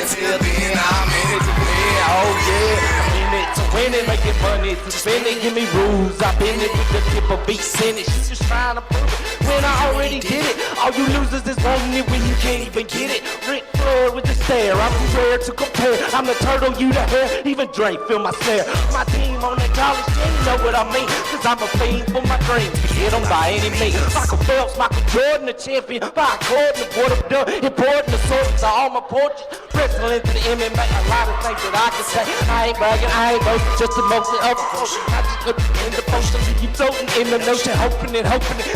until then I'm in it to win. Oh yeah, I'm in it to win it, making money to spend it. Give me rules, I've been it with the tip of beats in it. She's just trying to prove it when I already did it. All you losers is wanting it when you can't even get it. Rick Floyd with the stare, I'm too rare to compare. I'm the turtle, you the hare, even Drake feel my snare. My team on that college team, you know what I mean, cause I'm a fiend for my dreams. Hit them by any means. Michael Phelps, Michael Jordan, the champion. By according to what I've done, important to sources to all my portraits. Wrestling to the MMA, a lot of things that I can say. I ain't bragging, I ain't boasting, just emotion of emotion. I just look in the potion, you floating in the notion, hoping it,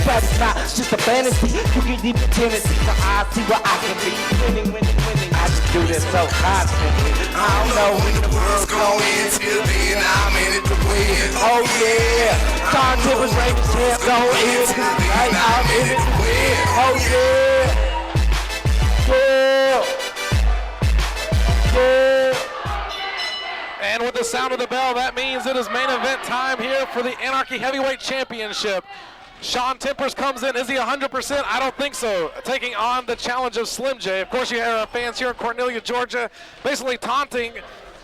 but it's not just a fantasy. You get deep tendency, so I see what I can be. Winning. I just do this so constantly. I don't know when the world's going till then I'm in it to win. Oh yeah, Shaun Temper's Ravens champ going in. I'm in it to win. Oh yeah. And with the sound of the bell, that means it is main event time here for the Anarchy Heavyweight Championship. Shaun Tempers comes in. Is he 100%? I don't think so. Taking on the challenge of Slim J. Of course, you have fans here in Cornelia, Georgia, basically taunting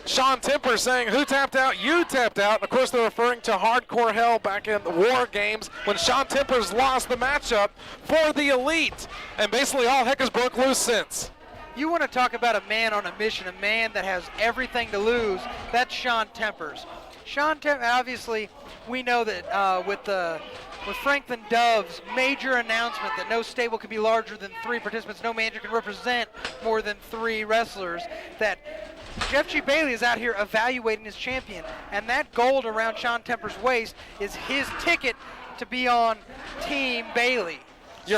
Shaun Tempers, saying, who tapped out? You tapped out. Of course, they're referring to Hardcore Hell back in the War Games when Shaun Tempers lost the matchup for the Elite. And basically all heck has broke loose since. You want to talk about a man on a mission, a man that has everything to lose. That's Shaun Tempers. Shaun Tempers, obviously, we know that with Franklin Dove's major announcement that no stable can be larger than 3 participants, no manager can represent more than 3 wrestlers, that Jeff G. Bailey is out here evaluating his champion, and that gold around Shaun Tempers' waist is his ticket to be on Team Bailey.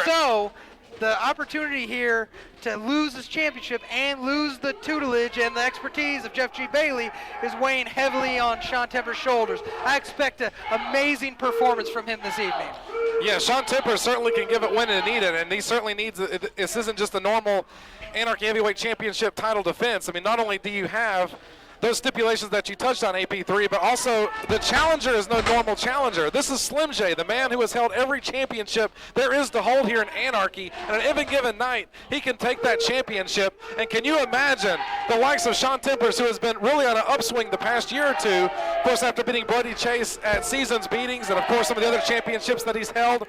So the opportunity here to lose his championship and lose the tutelage and the expertise of Jeff G. Bailey is weighing heavily on Shaun Tempers' shoulders. I expect an amazing performance from him this evening. Yeah, Shaun Tempers certainly can give it when it needed, and he certainly needs it. This isn't just a normal Anarchy Heavyweight Championship title defense. I mean, not only do you have those stipulations that you touched on, AP3, but also the challenger is no normal challenger. This is Slim J, the man who has held every championship there is to hold here in Anarchy, and on any given night, he can take that championship. And can you imagine the likes of Shaun Tempers, who has been really on an upswing the past year or two, of course after beating Bloody Chase at Seasons Beatings, and of course some of the other championships that he's held.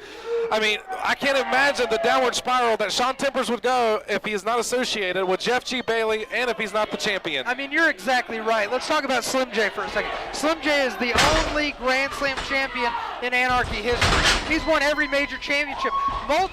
I mean, I can't imagine the downward spiral that Shaun Tempers would go if he is not associated with Jeff G. Bailey and if he's not the champion. I mean, you're exactly right. Let's talk about Slim J for a second. Slim J is the only Grand Slam champion in Anarchy history. He's won every major championship.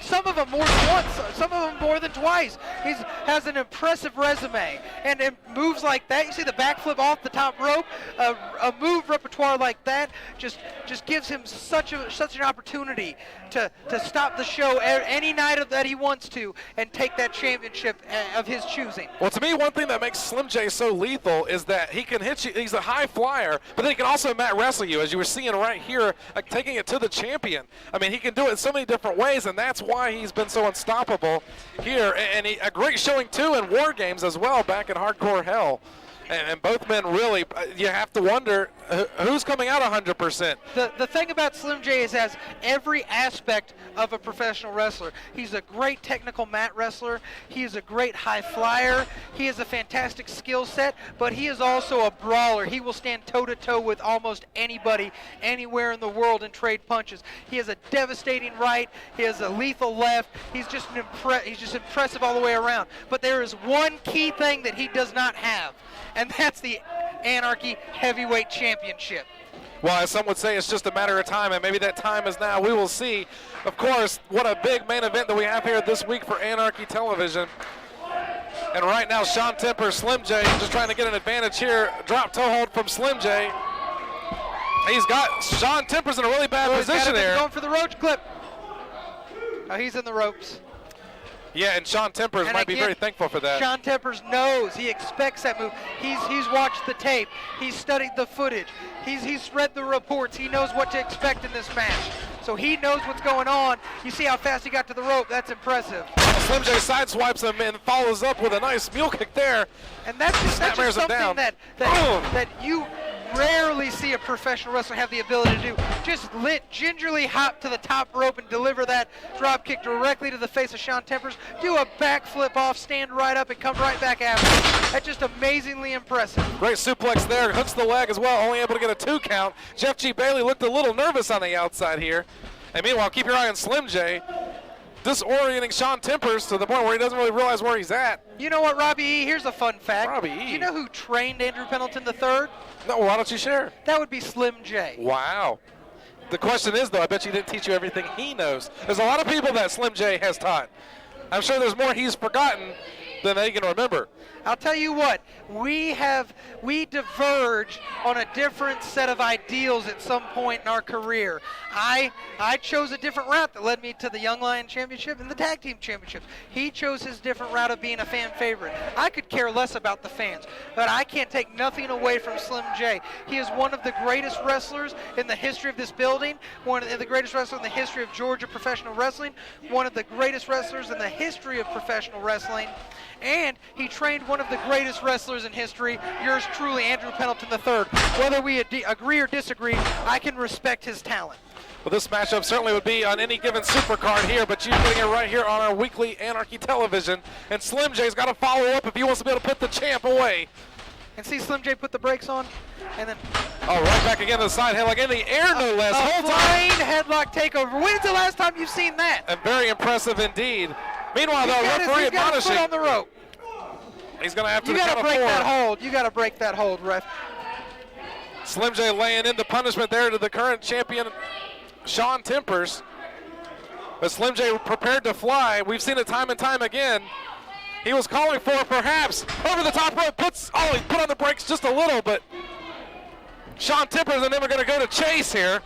Some of them more than once, some of them more than twice. He has an impressive resume, and moves like that. You see the backflip off the top rope. A move repertoire like that just gives him such an opportunity to stop the show any night that he wants to and take that championship of his choosing. Well, to me, one thing that makes Slim J so lethal is that he can hit you. He's a high flyer, but then he can also mat wrestle you, as you were seeing right here, like taking it to the champion. I mean, he can do it in so many different ways, and that's why he's been so unstoppable here. And a great showing, too, in War Games as well, back in Hardcore Hell. And both men really, you have to wonder who's coming out 100%. The thing about Slim J is has every aspect of a professional wrestler. He's a great technical mat wrestler. He is a great high flyer. He has a fantastic skill set, but he is also a brawler. He will stand toe-to-toe with almost anybody, anywhere in the world and trade punches. He has a devastating right. He has a lethal left. He's just impressive all the way around. But there is one key thing that he does not have, and that's the Anarchy Heavyweight Championship. Well, as some would say, it's just a matter of time, and maybe that time is now. We will see. Of course, what a big main event that we have here this week for Anarchy Television. And right now, Shaun Tempers, Slim J, just trying to get an advantage here. Drop toe hold from Slim J. He's got Shaun Tempers in a really bad position there. Going for the roach clip. Oh, he's in the ropes. Yeah, and Shaun Tempers might be very thankful for that. Shaun Tempers knows. He expects that move. He's watched the tape. He's studied the footage. He's read the reports. He knows what to expect in this match. So he knows what's going on. You see how fast he got to the rope. That's impressive. Slim J sideswipes him and follows up with a nice mule kick there. And that's just something that rarely see a professional wrestler have the ability to do. Just gingerly hop to the top rope and deliver that drop kick directly to the face of Shaun Tempers, do a backflip off, stand right up, and come right back after. That's just amazingly impressive. Great suplex there, hooks the leg as well, only able to get a 2 count. Jeff G. Bailey looked a little nervous on the outside here. And meanwhile, keep your eye on Slim J, disorienting Shaun Tempers to the point where he doesn't really realize where he's at. You know what, Robbie E? Here's a fun fact. Robbie E. Do you know who trained Andrew Pendelton III? No, why don't you share? That would be Slim J. Wow. The question is, though, I bet you didn't teach you everything he knows. There's a lot of people that Slim J has taught. I'm sure there's more he's forgotten than they can remember. I'll tell you what, we diverge on a different set of ideals at some point in our career. I chose a different route that led me to the Young Lion Championship and the Tag Team Championships. He chose his different route of being a fan favorite. I could care less about the fans, but I can't take nothing away from Slim J. He is one of the greatest wrestlers in the history of this building, one of the greatest wrestlers in the history of Georgia professional wrestling, one of the greatest wrestlers in the history of professional wrestling, and he trained one of the greatest wrestlers in history, yours truly, Andrew Pendelton III. Whether we agree or disagree, I can respect his talent. Well, this matchup certainly would be on any given supercard here, but you're getting it right here on our weekly Anarchy television. And Slim J's got to follow up if he wants to be able to put the champ away. And see Slim J put the brakes on, and then... Oh, right back again to the side headlock in the air, no less. A flying headlock takeover. When's the last time you've seen that? And very impressive indeed. Meanwhile, though, referee admonishing. He's got his foot on the rope. He's going to have to You got to break that hold. You got to break that hold, ref. Slim J laying in the punishment there to the current champion, Shaun Tempers. But Slim J prepared to fly. We've seen it time and time again. He was calling for it, perhaps over the top rope. He put on the brakes just a little, but Shaun Tempers and them are going to go to chase here.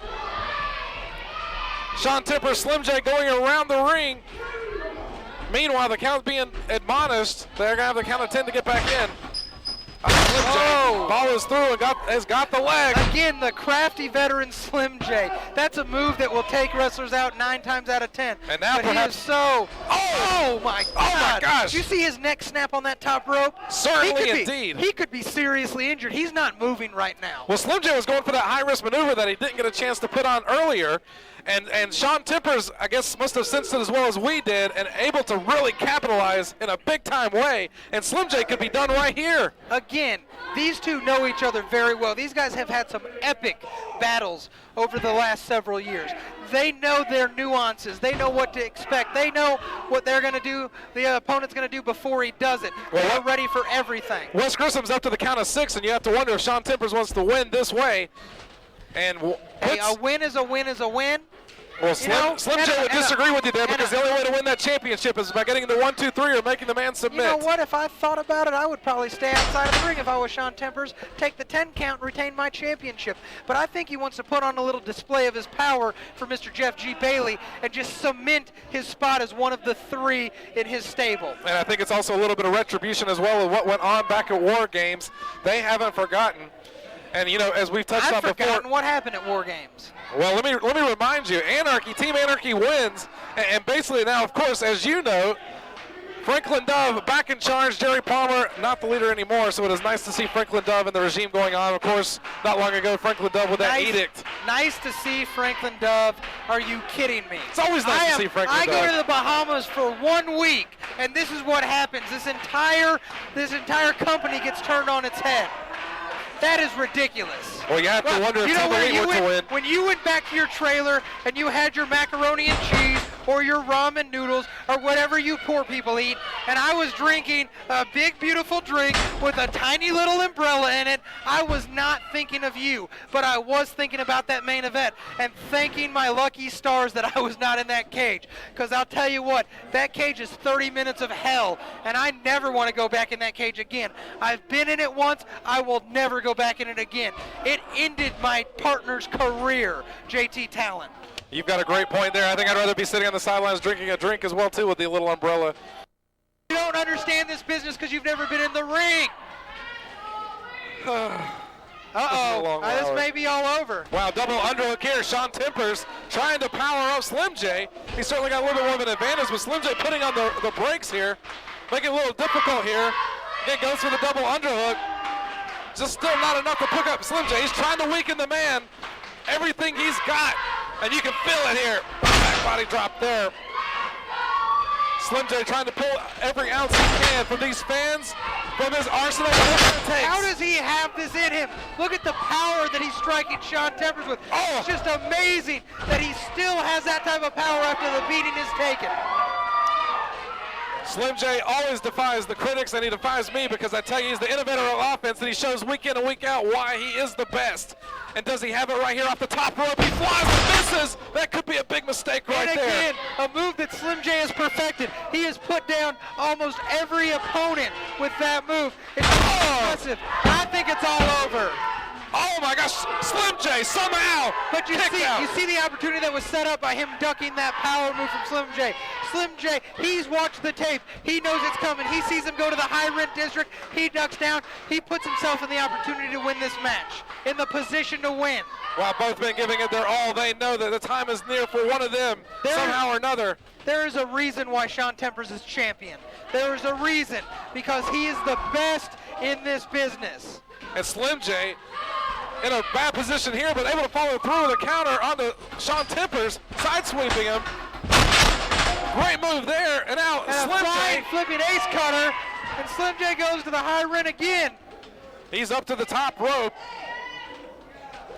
Shaun Tempers, Slim J going around the ring. Meanwhile, the count's being admonished. They're going to have the count of 10 to get back in. Slim J follows through and has got the leg. Again, the crafty veteran Slim J. That's a move that will take wrestlers out 9 times out of 10. And now but perhaps... he is so... Oh my God. Oh my gosh. Did you see his neck snap on that top rope? Certainly indeed. He could be seriously injured. He's not moving right now. Well, Slim J was going for that high-risk maneuver that he didn't get a chance to put on earlier. And Shaun Tempers, I guess, must have sensed it as well as we did and able to really capitalize in a big-time way. And Slim J could be done right here. Again, these two know each other very well. These guys have had some epic battles over the last several years. They know their nuances. They know what to expect. They know what they're going to do, the opponent's going to do before he does it. They're ready for everything. Wes Grissom's up to the count of 6, and you have to wonder if Shaun Tempers wants to win this way. And hey, a win is a win is a win. Well, Slim J would disagree with you there because the only way to win that championship is by getting the 1, 2, 3 or making the man submit. You know what? If I thought about it, I would probably stay outside of the ring if I was Shaun Tempers, take the 10 count and retain my championship. But I think he wants to put on a little display of his power for Mr. Jeff G. Bailey and just cement his spot as one of the 3 in his stable. And I think it's also a little bit of retribution as well of what went on back at War Games. They haven't forgotten. And, you know, as we've touched on before. What happened at War Games? Well, let me remind you, Team Anarchy wins. And basically now, of course, as you know, Franklin Dove back in charge, Jerry Palmer not the leader anymore, so it is nice to see Franklin Dove and the regime going on. Of course, not long ago, Franklin Dove with that edict. Nice to see Franklin Dove. Are you kidding me? It's always nice to see Franklin Dove. I go to the Bahamas for 1 week, and this is what happens. This entire company gets turned on its head. That is ridiculous. Well, you have to wonder if somebody were to win. When you went back to your trailer and you had your macaroni and cheese or your ramen noodles or whatever you poor people eat, and I was drinking a big, beautiful drink with a tiny little umbrella in it, I was not thinking of you, but I was thinking about that main event and thanking my lucky stars that I was not in that cage. Because I'll tell you what, that cage is 30 minutes of hell, and I never want to go back in that cage again. I've been in it once. I will never go back in it again. It ended my partner's career, JT Talent. You've got a great point there. I think I'd rather be sitting on the sidelines drinking a drink as well, too, with the little umbrella. You don't understand this business because you've never been in the ring. This may be all over. Wow, double underhook here. Shaun Tempers trying to power up Slim J. He certainly got a little bit more of an advantage, but Slim J putting on the brakes here, making it a little difficult here. Again, goes for the double underhook. just still not enough to pick up Slim J. He's trying to weaken the man. Everything he's got, and you can feel it here. Back body drop there. Slim J trying to pull every ounce he can from these fans, from his arsenal, whatever it takes. How does he have this in him? Look at the power that he's striking Shaun Tempers with. Oh. It's just amazing that he still has that type of power after the beating is taken. Slim J always defies the critics, and he defies me, because I tell you, he's the innovator of offense, and he shows week in and week out why he is the best. And does he have it right here off the top rope? He flies and misses. That could be a big mistake right and there. again, a move that Slim J has perfected. He has put down almost every opponent with that move. It's impressive. I think it's all over. Oh my gosh, Slim J somehow But you kicked see, out. you see the opportunity that was set up by him ducking that power move from Slim J. Slim J, he's watched the tape. He knows it's coming. He sees him go to the high rent district. He ducks down. He puts himself in the opportunity to win this match, in the position to win. While both men giving it their all, they know that the time is near for one of them somehow or another. There is a reason why Shaun Tempers is champion. There is a reason, because he is the best in this business. And Slim J in a bad position here, but able to follow through with a counter onto Shaun Tempers, side sweeping him. Great move there, and now And Slim a flying J, flipping ace cutter, and Slim J goes to the high rent again. he's up to the top rope.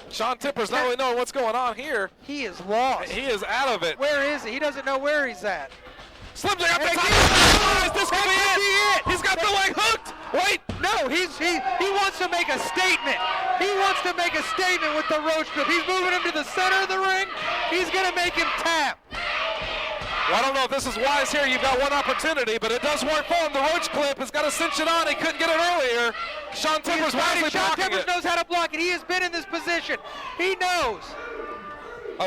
Shaun Tempers not really knowing what's going on here. He is lost. He is out of it. Where is he? He doesn't know where he's at. Slim J up the And top. again, Is this going to be it? He's got the leg hooked. Wait. No, he wants to make a statement. He wants to make a statement with the roach grip. He's moving him to the center of the ring. He's going to make him tap. Well, I don't know if this is wise here. You've got one opportunity, but it does work for him. The roach clip has got to cinch it on. He couldn't get it earlier. Shaun Tempers wisely Shaun blocking Tempers it. knows how to block it. He has been in this position. He knows.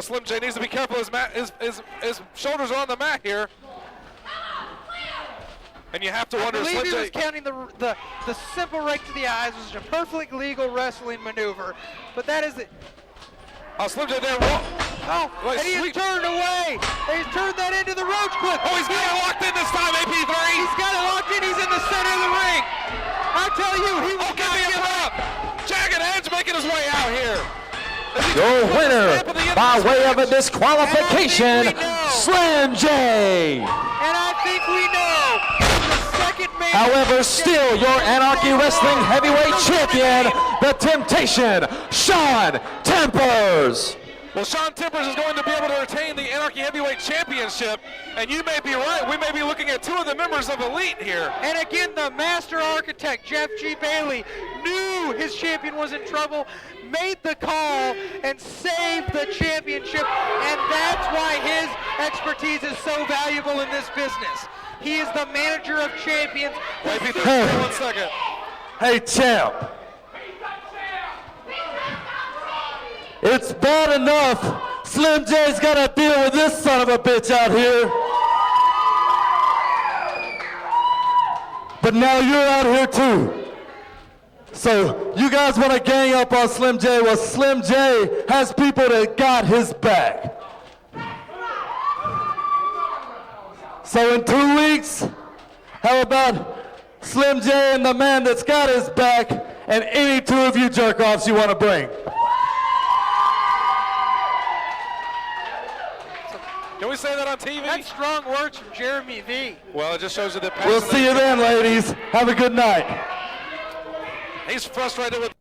Slim J needs to be careful. His shoulders are on the mat here. And you have to I wonder, believe Slim he J. was counting the simple rake to the eyes, which is a perfectly legal wrestling maneuver. But that is it. Slim J there. Oh, Wait, and he has sweet. turned away. He's turned that into the roach clip. Oh, he's got it locked in this time, AP3. He's got it locked in. He's in the center of the ring. I tell you, he will Oh, not give up. Jagged Edge making his way out here. Your winner by way of a disqualification, Slim J. And I think we know the second man. However, still your Anarchy Wrestling Heavyweight Champion, the Temptation, Shaun Tempers. Well, Shaun Tempers is going to be able to retain the Anarchy Heavyweight Championship, and you may be right. We may be looking at two of the members of Elite here. And again, the master architect, Jeff G. Bailey, knew his champion was in trouble, made the call, and saved the championship. And that's why his expertise is so valuable in this business. He is the manager of champions. Wait, Pete, Hey. 1 second. Hey, champ. It's bad enough Slim J's got to deal with this son of a bitch out here. But now you're out here too. So you guys want to gang up on Slim J? Well, Slim J has people that got his back. So in 2 weeks, how about Slim J and the man that's got his back and any two of you jerk-offs you want to bring? Can we say that on TV? That's strong words from Jeremy V. Well, it just shows you the passion. We'll see you then, ladies. Have a good night. He's frustrated with